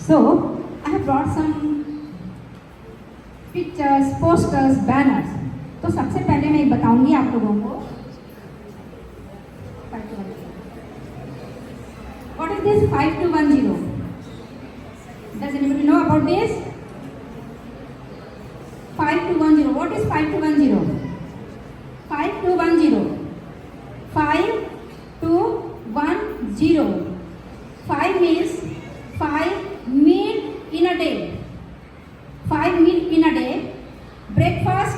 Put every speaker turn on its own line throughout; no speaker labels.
So, I have brought some pictures, posters, banners. तो सबसे पहले मैं बताऊंगी आप लोगों को what is this 5210? Does anybody know about this? 5210. What is 5210? 5210. 5210. 5 means 5 meal in a day. 5 meal in a day. Breakfast,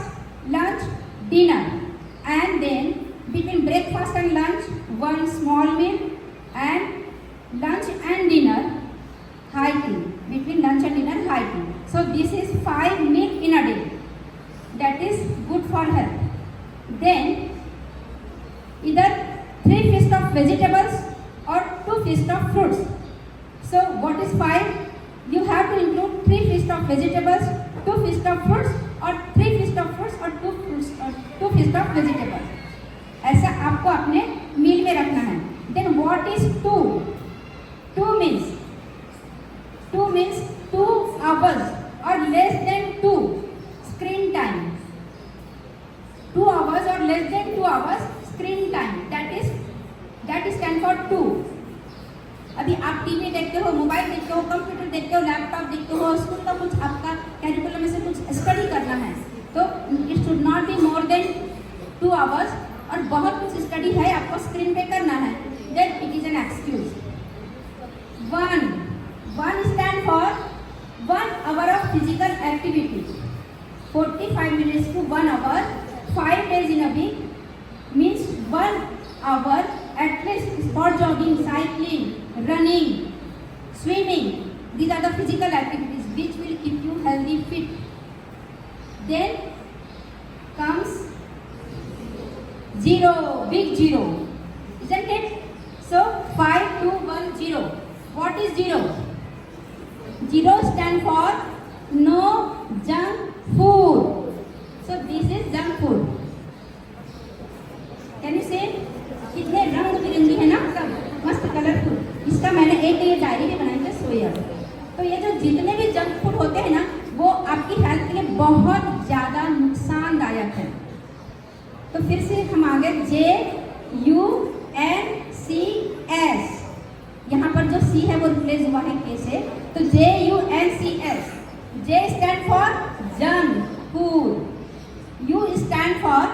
lunch, dinner, and then between breakfast and lunch, one small meal, and lunch and dinner, high tea. Between lunch and dinner, high tea. So this is 5 meal in a day. That is good for health. Then either 3 feast of vegetables or 2 feast of fruits. So what is 5? You have to include 3 feast of vegetables, 2 feast of fruits, or 3 feast of fruits or 2 feast of vegetables. ऐसा आपको अपने मील में रखना है. Then what is 2? 2 means 2 hours or less than 2 screen time. 2 hours or less than 2 hours screen time. That is stand for 2. अभी आप TV देखते हो, मोबाइल देखते हो, कंप्यूटर देखते हो, लैपटॉप देखते हो, स्कूल का कुछ आपका कैरिकुलम में से कुछ स्टडी करना है, तो it should not be more than 2 hours. और बहुत कुछ स्टडी है आपको स्क्रीन पे करना है, then it is an excuse. 1 stand for 1 hour of physical activity. 45 minutes to 1 hour, 5 days in a week means 1 hour at least for jogging, cycling, running, swimming. These are the physical activities which will keep you healthy, fit. Then comes 0, big 0, isn't it? So 5210. What is 0? 0 stand for no junk food. So this is junk food. Can you say? कितने रंग बिरंगी है ना, सब मस्त colourful. इसका मैंने एक डायरी भी बनाई है सोया. तो ये जो जितने भी जंक फूड होते हैं ना, वो आपकी हेल्थ के लिए बहुत ज़्यादा नुकसानदायक है. तो फिर से हम आगे JUNCS. यहाँ पर जो C है वो रिप्लेस हुआ है K से, तो JUNCS. J stand for junk food. U stand for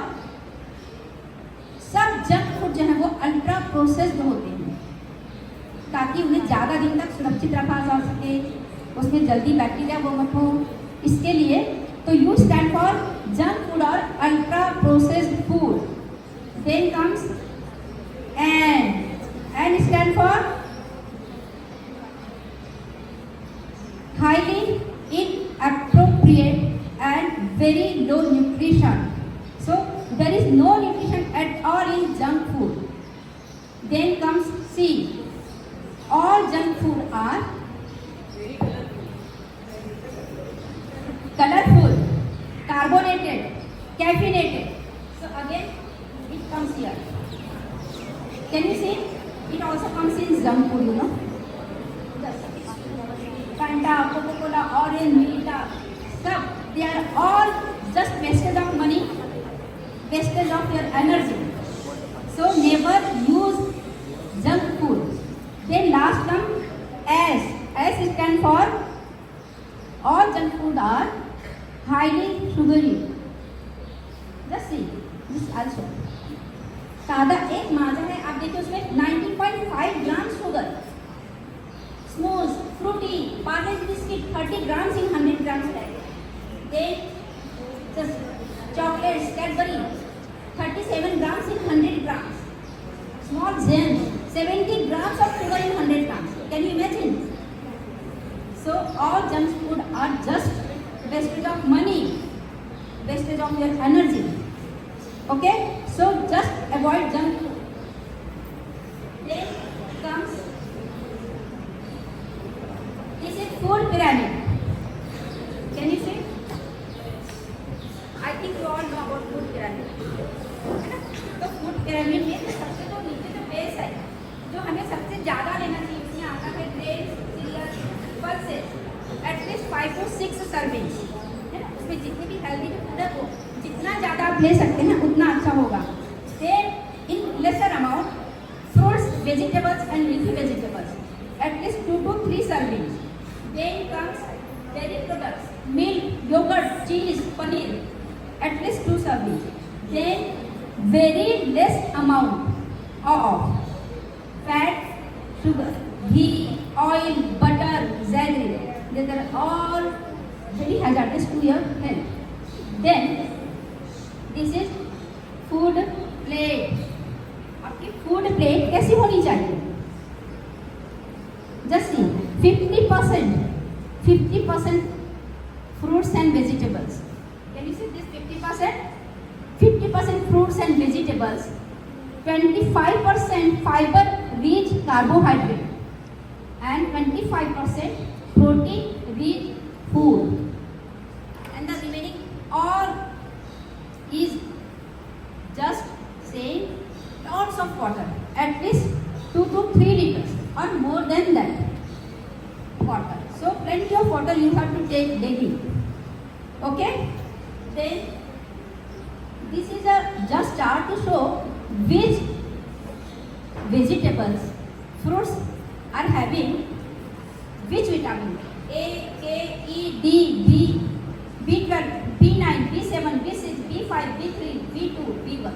सब जंक फूड जो है वो अल्ट्रा प्रोसेस्ड होते हैं, ताकि उन्हें ज़्यादा दिन तक सुरक्षित रखा जा सके, उसमें जल्दी बैक्टीरिया वो मत हो, इसके लिए. तो U stand for junk food और ultra processed food. Then comes N stand for highly inappropriate and very low nutrition. So there is no nutrition at all in junk food. Then comes C. All junk food are colorful, carbonated, caffeinated. So again it comes here. Can you see? It also comes in junk food, you know. Fanta, Coca-Cola, Orange, Milita, सब they are all just wastage of money, wastage of your energy. So never use junk food. Then last come S. S stand for all junk food are highly sugary. Just see this also. सादा एक माजा है, आप देखिए उसमें 90.5 gram sugar. Smooth, Frooti, Parle biscuit 30 grams in 100 grams है. Then just chocolates, Cadbury 37 grams in 100 grams. Small gems 70 grams of sugar in 100 grams. Can you imagine? So all junk food are just wastage of money, wastage of your energy. Okay? So just avoid junk food. Then comes this is food pyramid. Can you see? I think you all know about food pyramid. तो food pyramid में सबसे जो नीचे जो base है, जो हमें सबसे ज़्यादा लेना चाहिए, उसमें आता है grains, cereals, pulses. At least 5 to 6 servings, है ना। उसमें जितने भी हेल्दी फूड है वो जितना ज़्यादा आप ले सकते हैं उतना अच्छा होगा। Then in lesser amount fruits, vegetables and leafy vegetables, at least 2 to 3 servings. Then comes dairy products, milk, yogurt, cheese, paneer, at least 2 servings. Then very less amount of fat, sugar, ghee, oil, butter, jaggery. These are all very hazardous to your health. Then this is food plate. आपकी food plate कैसी होनी चाहिए? Just see 50% fruits and vegetables. Can you see this 50%? 50% fruits and vegetables, 25% fiber rich carbohydrate and 25% protein rich food, and the remaining all is just saying lots of water, at least 2 to 3 liters or more than that water. So plenty of water you have to take daily. Okay? Then this is a just chart to show which vegetables, fruits are having which vitamin: A, K, E, D, B, B12, B9, B7, B6, B5, B3, B2, B1.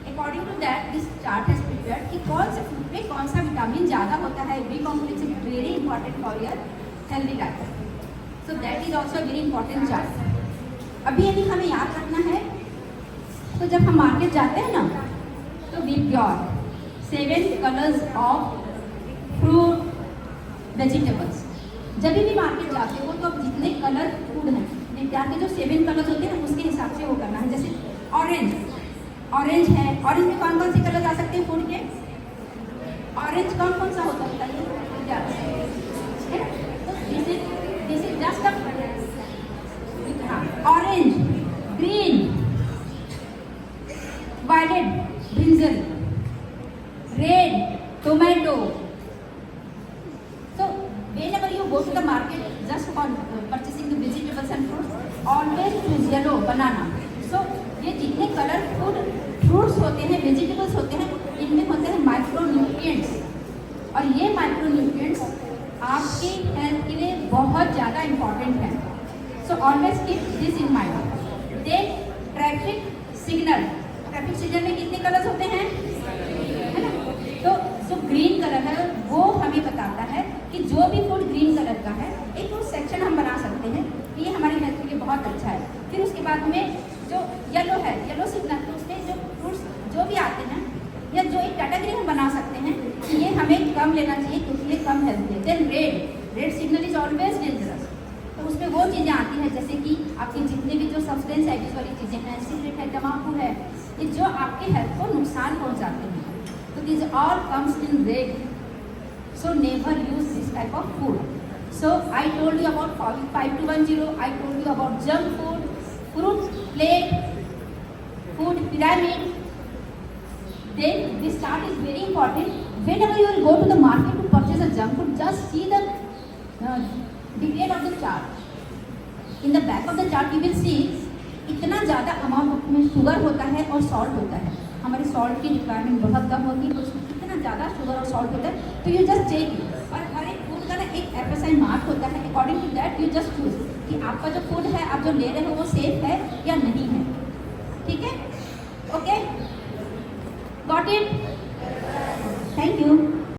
According to that, this chart has prepared कि कौन से food में कौन सा vitamin ज़्यादा होता है। B complex is very important for your healthy diet, so that is also very important chart. अभी यदि हमें याद रखना है तो जब हम मार्केट जाते हैं ना तो we pure 7 colours of fruit vegetables. जब भी मार्केट जाते हो तो अब जितने कलर फूड हैं विज्ञान के जो 7 कलर्स होते हैं उसके हिसाब से वो करना है। जैसे ऑरेंज है, ऑरेंज में कौन कौन से कलर आ सकते हैं फूड के? ऑरेंज कौन कौन सा होता है बताइए? This is just orange, green, violet brinjal, red tomato. So whenever you go to the market just for purchasing the vegetables and fruits, always choose yellow, banana. So ये जितने कलर फ्रूट्स होते हैं, वेजिटेबल्स होते हैं, इनमें होते हैं micronutrients, और ये माइक्रोन्यूट्रिएंट्स आपकी हेल्थ के लिए बहुत ज़्यादा इम्पॉर्टेंट है. So always keep this in mind. Then traffic signal में कितने कलर्स होते हैं, है ना? तो जो ग्रीन कलर है वो हमें बताता है कि जो भी फूड ग्रीन कलर का है, एक फूड सेक्शन हम बना सकते हैं, ये हमारी हेल्थ के लिए बहुत अच्छा है. फिर उसके बाद में जो येलो है, येलो सिग्नल, तो उसमें जो फ्रूट्स जो भी आते हैं या जो एक कैटेगरी हम बना सकते हैं कि ये हमें कम लेना चाहिए क्योंकि ये कम हेल्दी है. Then red signal is always dangerous. तो उसमें वो चीज़ें आती हैं जैसे कि आपकी जितने भी जो सब्सटेंस एब्यूज वाली चीज़ें हैं, सिगरेट है, तम्बाकू है, ये जो आपके हेल्थ को नुकसान पहुंचाते हैं. तो this all comes in red. So never use this type of food. So I told you about 5210. I told you about junk food, fruit plate, food pyramid. Then this chart is very important. Whenever you will go to the market to purchase a junk food, just see the detail of the chart. In the back of the chart you will see इतना ज़्यादा amount में sugar होता है और salt होता है. हमारी salt की रिक्वायरमेंट बहुत कम होती है, तो उसमें कितना ज़्यादा शुगर और सॉल्ट होता है. तो यू जस्ट चेक इट. और हर एक फूड का ना एक FSI मार्क होता है. According to that you just choose कि आपका जो फूड है, आप जो ले रहे हो वो सेफ है या नहीं है. ठीक है? Okay, got it.